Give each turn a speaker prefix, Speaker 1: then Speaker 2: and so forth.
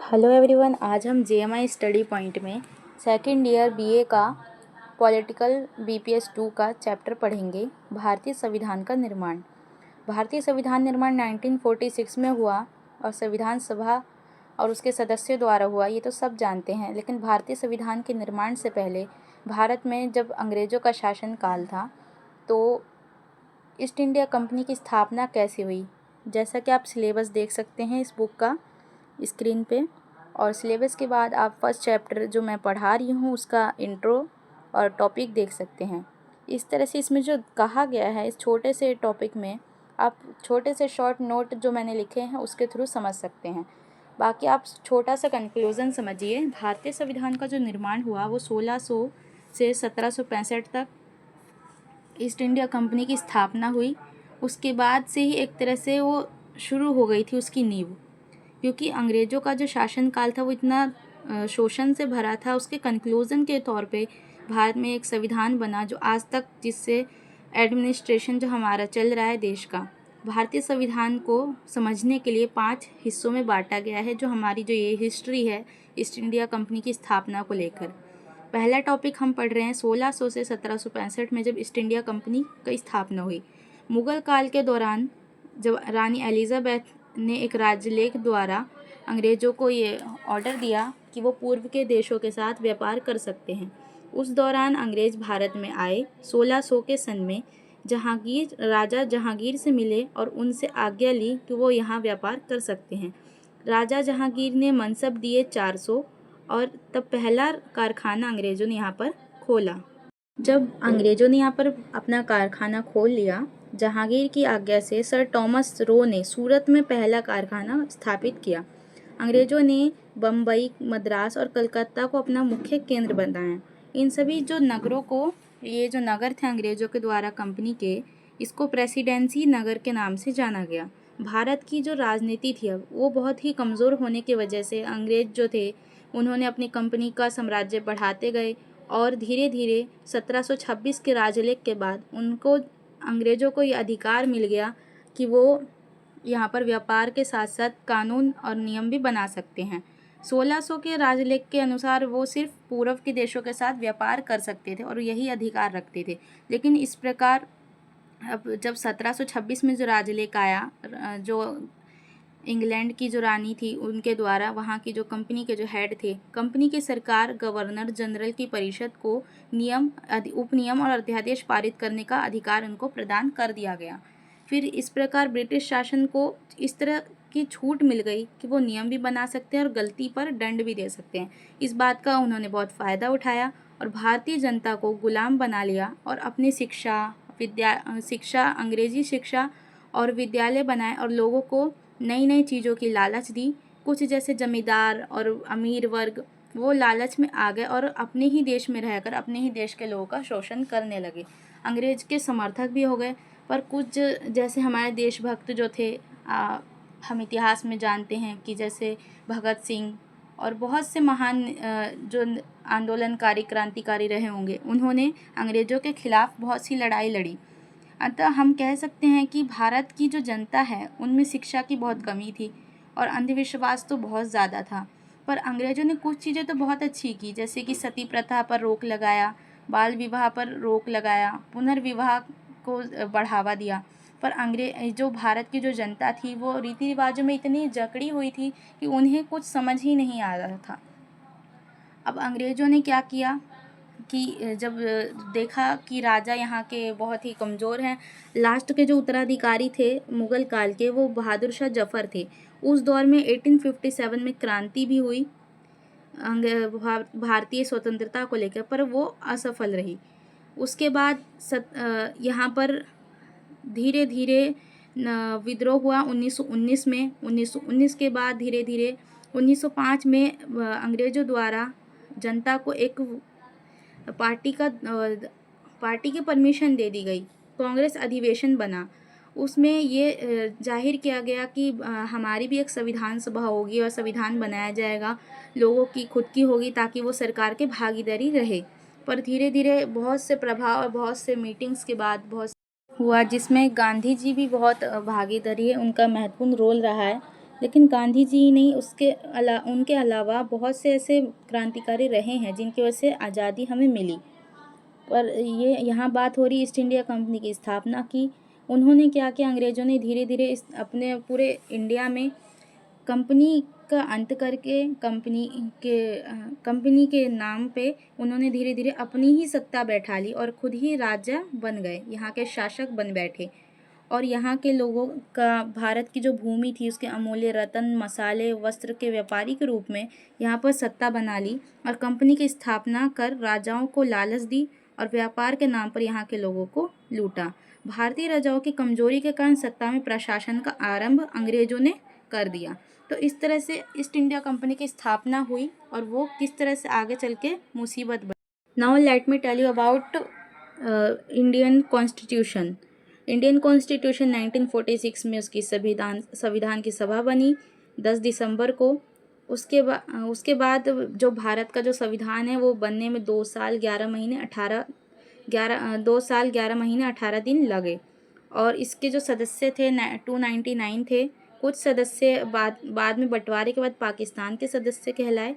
Speaker 1: Hello everyone, आज हम JMI study point में सेकंड ईयर बीए का पॉलिटिकल बीपीएस 2 का चैप्टर पढ़ेंगे। भारतीय संविधान का निर्माण। भारतीय संविधान निर्माण 1946 में हुआ और संविधान सभा और उसके सदस्यों द्वारा हुआ, ये तो सब जानते हैं। लेकिन भारतीय संविधान के निर्माण से पहले भारत में जब अंग्रेज़ों का शासन काल था तो ईस्ट इंडिया कंपनी की स्थापना कैसे हुई, जैसा कि आप सिलेबस देख सकते हैं इस बुक का स्क्रीन पे। और सिलेबस के बाद आप फर्स्ट चैप्टर जो मैं पढ़ा रही हूँ उसका इंट्रो और टॉपिक देख सकते हैं। इस तरह से इसमें जो कहा गया है, इस छोटे से टॉपिक में आप छोटे से शॉर्ट नोट जो मैंने लिखे हैं उसके थ्रू समझ सकते हैं। बाकी आप छोटा सा कंक्लूज़न समझिए। भारतीय संविधान का जो निर्माण हुआ वो 1600 से 1765 तक ईस्ट इंडिया कंपनी की स्थापना हुई। उसके बाद से ही एक तरह से वो शुरू हो गई थी उसकी नींव, क्योंकि अंग्रेज़ों का जो शासनकाल था वो इतना शोषण से भरा था। उसके कंक्लूज़न के तौर पे भारत में एक संविधान बना जो आज तक, जिससे एडमिनिस्ट्रेशन जो हमारा चल रहा है देश का। भारतीय संविधान को समझने के लिए 5 हिस्सों में बांटा गया है, जो हमारी जो ये हिस्ट्री है ईस्ट इंडिया कंपनी की स्थापना को लेकर। पहला टॉपिक हम पढ़ रहे हैं 1600 से 1765 में जब ईस्ट इंडिया कंपनी की स्थापना हुई। मुग़ल काल के दौरान जब रानी एलिज़ाबेथ ने एक राजलेख द्वारा अंग्रेज़ों को ये ऑर्डर दिया कि वो पूर्व के देशों के साथ व्यापार कर सकते हैं। उस दौरान अंग्रेज़ भारत में आए 1600 के सन में। राजा जहांगीर से मिले और उनसे आज्ञा ली कि वो यहाँ व्यापार कर सकते हैं। राजा जहांगीर ने मनसब दिए 400 और तब पहला कारखाना अंग्रेज़ों ने यहाँ पर खोला। जब अंग्रेज़ों ने यहाँ पर अपना कारखाना खोल लिया, जहांगीर की आज्ञा से सर टॉमस रो ने सूरत में पहला कारखाना स्थापित किया। अंग्रेज़ों ने बम्बई, मद्रास और कलकत्ता को अपना मुख्य केंद्र बनाया। इन सभी जो नगरों को, ये जो नगर थे अंग्रेज़ों के द्वारा कंपनी के, इसको प्रेसिडेंसी नगर के नाम से जाना गया। भारत की जो राजनीति थी अब वो बहुत ही कमज़ोर होने की वजह से अंग्रेज़ जो थे उन्होंने अपनी कंपनी का साम्राज्य बढ़ाते गए और धीरे धीरे 1726 के राजलेख के बाद उनको, अंग्रेज़ों को ये अधिकार मिल गया कि वो यहाँ पर व्यापार के साथ साथ कानून और नियम भी बना सकते हैं। 1600 के राजलेख के अनुसार वो सिर्फ पूर्व के देशों के साथ व्यापार कर सकते थे और यही अधिकार रखते थे। लेकिन इस प्रकार अब जब 1726 में जो राजलेख आया, जो इंग्लैंड की जो रानी थी उनके द्वारा, वहाँ की जो कंपनी के जो हेड थे, कंपनी की सरकार गवर्नर जनरल की परिषद को उपनियम और अध्यादेश पारित करने का अधिकार उनको प्रदान कर दिया गया। फिर इस प्रकार ब्रिटिश शासन को इस तरह की छूट मिल गई कि वो नियम भी बना सकते हैं और गलती पर दंड भी दे सकते हैं। इस बात का उन्होंने बहुत फ़ायदा उठाया और भारतीय जनता को गुलाम बना लिया और अपनी शिक्षा अंग्रेजी शिक्षा और विद्यालय बनाए और लोगों को नई नई चीज़ों की लालच दी। कुछ जैसे जमींदार और अमीर वर्ग वो लालच में आ गए और अपने ही देश में रहकर अपने ही देश के लोगों का शोषण करने लगे। अंग्रेज के समर्थक भी हो गए, पर कुछ जैसे हमारे देशभक्त जो थे, हम इतिहास में जानते हैं कि जैसे भगत सिंह और बहुत से महान जो आंदोलनकारी क्रांतिकारी रहे होंगे, उन्होंने अंग्रेज़ों के खिलाफ बहुत सी लड़ाई लड़ी। अतः हम कह सकते हैं कि भारत की जो जनता है उनमें शिक्षा की बहुत कमी थी और अंधविश्वास तो बहुत ज़्यादा था। पर अंग्रेज़ों ने कुछ चीज़ें तो बहुत अच्छी की, जैसे कि सती प्रथा पर रोक लगाया, बाल विवाह पर रोक लगाया, पुनर्विवाह को बढ़ावा दिया। पर जो भारत की जो जनता थी वो रीति रिवाजों में इतनी जकड़ी हुई थी कि उन्हें कुछ समझ ही नहीं आ रहा था। अब अंग्रेज़ों ने क्या किया कि जब देखा कि राजा यहाँ के बहुत ही कमज़ोर हैं, लास्ट के जो उत्तराधिकारी थे मुग़ल काल के वो बहादुर शाह जफ़र थे। उस दौर में 1857 में क्रांति भी हुई भारतीय स्वतंत्रता को लेकर, पर वो असफल रही। उसके बाद यहाँ पर धीरे धीरे विद्रोह हुआ 1919 में। 1919 के बाद धीरे धीरे 1905 में अंग्रेज़ों द्वारा जनता को एक पार्टी की परमिशन दे दी गई, कांग्रेस अधिवेशन बना। उसमें ये जाहिर किया गया कि हमारी भी एक संविधान सभा होगी और संविधान बनाया जाएगा, लोगों की खुद की होगी ताकि वो सरकार के भागीदारी रहे। पर धीरे धीरे बहुत से प्रभाव और बहुत से मीटिंग्स के बाद बहुत हुआ, जिसमें गांधी जी भी बहुत भागीदारी है, उनका महत्वपूर्ण रोल रहा है लेकिन गांधी जी नहीं, उनके अलावा बहुत से ऐसे क्रांतिकारी रहे हैं जिनकी वजह से आज़ादी हमें मिली। पर ये यहाँ बात हो रही ईस्ट इंडिया कंपनी की स्थापना की। उन्होंने क्या किया, अंग्रेज़ों ने धीरे धीरे इस अपने पूरे इंडिया में कंपनी का अंत करके कंपनी के नाम पे उन्होंने धीरे धीरे अपनी ही सत्ता बैठा ली और खुद ही राजा बन गए, यहाँ के शासक बन बैठे। और यहाँ के लोगों का, भारत की जो भूमि थी उसके अमूल्य रत्न, मसाले, वस्त्र के व्यापारी के रूप में यहाँ पर सत्ता बना ली और कंपनी की स्थापना कर राजाओं को लालच दी और व्यापार के नाम पर यहाँ के लोगों को लूटा। भारतीय राजाओं की कमजोरी के कारण सत्ता में प्रशासन का आरंभ अंग्रेजों ने कर दिया। तो इस तरह से ईस्ट इंडिया कंपनी की स्थापना हुई और वो किस तरह से आगे चल के मुसीबत बनी। Now let me tell you about Indian constitution. Indian constitution 1946 में उसकी संविधान की सभा बनी 10 दिसंबर को। उसके बाद जो भारत का जो संविधान है वो बनने में 2 साल 11 महीने 18 दिन लगे। और इसके जो सदस्य थे 299 थे। कुछ सदस्य बाद में बंटवारे के बाद पाकिस्तान के सदस्य कहलाए।